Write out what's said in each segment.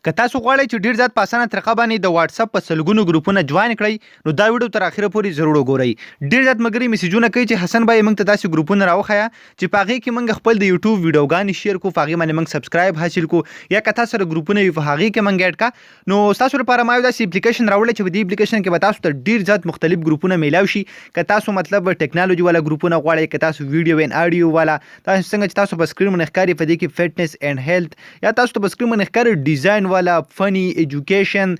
که تاسو غواړئ چې ډیر زیات په اسانه طریقه باندې د واتساپ په سلګونو ګروپونه جوائن کړئ نو دا ویډیو تر اخره پورې ضرور وګورئ. ډیر زیات مګری میسجونه کوي چې حسن بھائی موږ ته داسې ګروپونه راوخیا چې په هغې کې موږ خپل د یوټیوب ویډیوګانې شیر کو، په هغې باندې موږ سبسکرایب حاصل کو، یا که تاسو سره ګروپونه وي په هغې کې موږ اډ کا. نو ستاسو لپاره ما یو داسې اپلیکیشن راوړی چې په دې اپلیکیشن کې به تاسو ته ډیر زیات مختلف ګروپونه میلاو شي. که تاسو مطلب ټیکنالوژي والا ګروپونه غواړئ، که تاسو ویډیو ان اډیو والا، تاسو څنګه چې تاسو په سکرین باندې ښکاري په دې کې فټنس اینډ هیلث، یا تاسو ته په سکرین باندې ښکاري ډیزاین والا، فني، ایجوکیشن،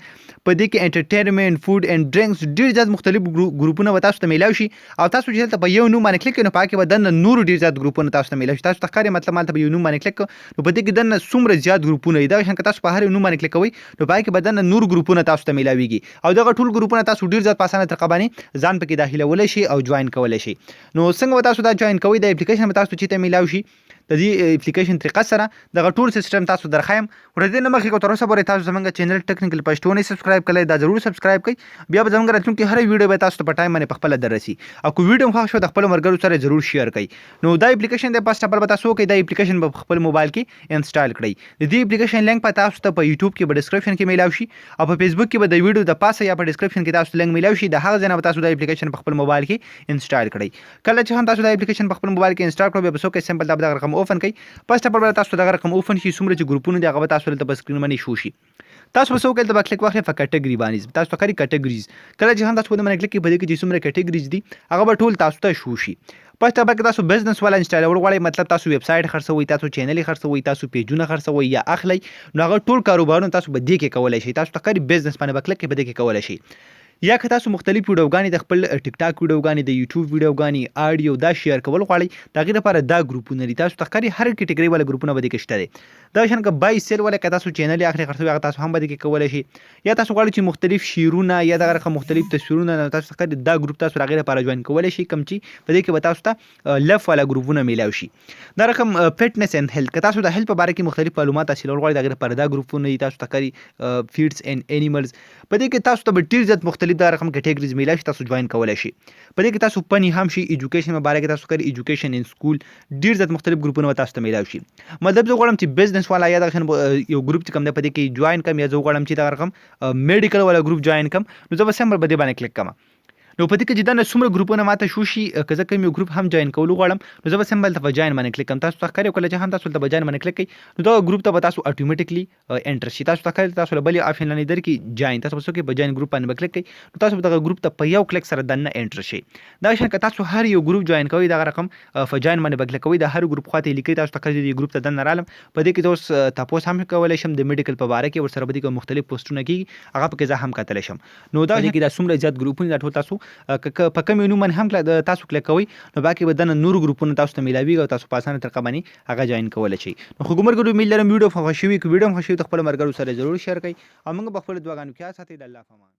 په دې کې انټرټینمنټ، فود اینډ ډرینکس، ډیر زیات مختلف ګروپونه به تاسو ته میلاو شي. او تاسو چې دلته په یو نوم باندې کلیک کړئ نو په هغه کې به دننه نور ډیر زیات ګروپونه تاسو ته میلاو شي. تاسو ته ښکاري مطلب هلته به یو نوم باندې کلیک کړو نو په دې کې دننه څومره زیات ګروپونه وي، دغه شان که تاسو په هر یو نوم باندې کلیک کوئ نو په هغه کې به دننه نور ګروپونه تاسو ته میلاویږي، او دغه ټول ګروپونه تاسو ډیر زیات په اسانه طریقه باندې ځان پکې داخلولی شي او جوائن کولی شي. نو څنګه به تاسو دا جوائن کوئ، د اپلیکیشن به تاسو چېرته میلاو شي. د دې اپلیکیشن طریقه سره دغه ټول سیستم تاسو درخایم. ورته دې نه مخکې که تر اوسه پورې تاسو زموږ چینل ټیکنیکل پښتو نه سبسکرایب کړئ، دا ضرور سبسکرایب کړئ. بیا به زموږ راتلونکي هره ویډیو به تاسو ته په ټایم باندې په خپله در رسي. او که ویډیو هم خوښ شو د خپلو ملګرو سره ضرور شیر کړئ. نو دا اپلیکیشن دی فرسټ اف آل به تاسو وکړئ، دا اپلیکیشن به په خپل موبایل کې انسټال کړئ. د دې اپلیکیشن لینک به تاسو ته په یوټیوب کې به ډسکرپشن کې میلاو شي، او په فیسبوک کې به د ویډیو د پاسه یا په ډسکرپشن کې تاسو لینک میلاو شي. د هغه ځای نه به تاسو دا اپلیکیشن په خپل موبایل کې انسټال کړئ. کله چې هم تاسو دا اپلیکیشن په خپل موبایل کې انسټال کړئ بیا به څه کوئ، سمپل دا به دغه رقم اوپن کړئ. فرسټ اف آل تاسو دغه رقم اوپن شي، څومره چې ګروپونه دي هغه به تاسو دلته په سکرین باندې شو شي. تاسو به څه وکړئ، دلته به کلیک واخلئ په کټګري باندې، تاسو ته ښکاري کټګریز. کله چې هم تاسو په دې باندې کلیک کړئ په دې کې چې څومره کټګریز دي هغه به ټول تاسو ته شو شي. فرسټ اف آل که تاسو بزنس والا انسټالول غواړئ، مطلب تاسو ویب سایټ خرڅوئ، تاسو چینل خرڅوئ، تاسو پیجونه خرڅوئ یا اخلئ، نو هغه ټول کاروبارونه تاسو به دې کې کولی شئ. تاسو ته ښکاري بزنس باندې به کلیک کړئ په دې کې کولی شئ. یا که تاسو مختلف ویډیوګانې د خپل ټیک ټاک ویډیوګانې، د یوټیوب ویډیوګانې، اډیو دا شیر کول غواړئ، د هغې لپاره دا ګروپونه دي. تاسو ته ښکاري هر کټګرۍ والا ګروپونه به دې کې شته دی. دا شان که بای سیل والا که تاسو چینل اخلي خرڅوي هغه تاسو هم به دې کې کولی شئ. یا تاسو غواړئ چې مختلف شعرونه یا دغه رقم مختلف تصویرونه، نو تاسو ته ښکاري دا ګروپ تاسو د هغې لپاره جوین کولی شئ، کوم چې په دې کې به تاسو ته لف والا ګروپونه میلاو شي. دا رقم فټنس اینډ هیلث، که تاسو د هیلث په باره کې مختلف معلومات حاصلول غواړئ د هغې لپاره دا ګروپونه دي. تاسو ته ښکاري فیډس اینډ انیملز، په دې کې تاسو ته به ډېر زیات مختلف دا رقم کټګریز میلاو شي، تاسو جوائن کولی شئ. په دې کې تاسو فني هم شي، ایجوکیشن په باره کې تاسو ښکاري ایجوکیشن ان سکول، ډېر زیات مختلف ګروپونه به تاسو ته میلاو شي. مطلب زه غواړم چې بزنس والا یا دغه یو ګروپ چې کوم دی په دې کې جوائن کړم، یا زه غواړم چې دغه رقم میډیکل والا ګروپ جوائن کړم، نو زه به سمبل په دې باندې کلیک کوم. نو په دې کې چې دننه څومره ګروپونه ماته شو شي، که زه کوم یو ګروپ هم جوائن کول غواړم نو زه به سمبل ته په جوائن باندې کلیک کوم. تاسو ته ښکاري کله چې هم تاسو ته په جوائن باندې کلیک کوئ نو دغه ګروپ ته به تاسو اټومیټیکلی انټر شي. تاسو ته ښکاري تاسو له بلې آپشن لاندې درکړي جوائن، تاسو به څه کوئ په جوائن ګروپ باندې به کلیک کوئ نو تاسو به دغه ګروپ ته په یو کلیک سره دننه انټر شئ. دا شان که تاسو هر یو ګروپ جوائن کوئ دغه رقم په جوائن باندې به کلیک کوئ، د هر ګروپ خواته یې لیکئ. تاسو ته ښکاري دې ګروپ ته دننه رالم، په دې کې زه اوس تپوس هم کولی شم د میډیکل په باره کې، ورسره به دې کې مختلف پوسټونه کېږي هغه پکې زه هم کتلی شم. نو دا کې دا څومره زیات ګروپونه دا ټول تاسو په کوم یو نوم باندې هم تاسو کلیک کوئ نو باقي به دننه نور ګروپونه تاسو ته میلاویږي او تاسو په اسانه طریقه باندې هغه جوائن کولی شئ. نو خو ګمرګرو امید لرم ویډیو خوښ شوي، که ویډیو هم خوښ شوي د خپلو ملګرو سره ضرور شیر کړئ او موږ به خپلو دعاګانو کې یاد ساتئ. د الله په امان.